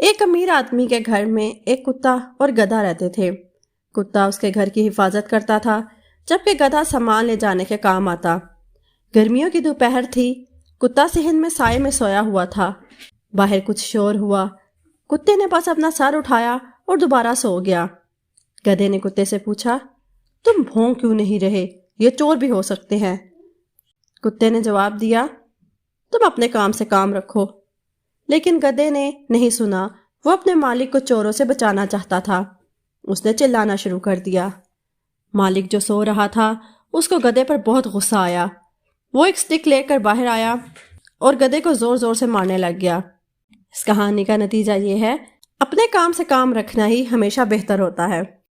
एक अमीर आदमी के घर में एक कुत्ता और गधा रहते थे। कुत्ता उसके घर की हिफाजत करता था, जबकि गधा सामान ले जाने के काम आता। गर्मियों की दोपहर थी। कुत्ता सेहन में साए में सोया हुआ था। बाहर कुछ शोर हुआ। कुत्ते ने बस अपना सर उठाया और दोबारा सो गया। गधे ने कुत्ते से पूछा, तुम भौंक क्यों नहीं रहे? ये चोर भी हो सकते हैं। कुत्ते ने जवाब दिया, तुम अपने काम से काम रखो। लेकिन गधे ने नहीं सुना। वो अपने मालिक को चोरों से बचाना चाहता था। उसने चिल्लाना शुरू कर दिया। मालिक जो सो रहा था, उसको गधे पर बहुत गुस्सा आया। वो एक स्टिक लेकर बाहर आया और गधे को जोर जोर से मारने लग गया। इस कहानी का नतीजा ये है, अपने काम से काम रखना ही हमेशा बेहतर होता है।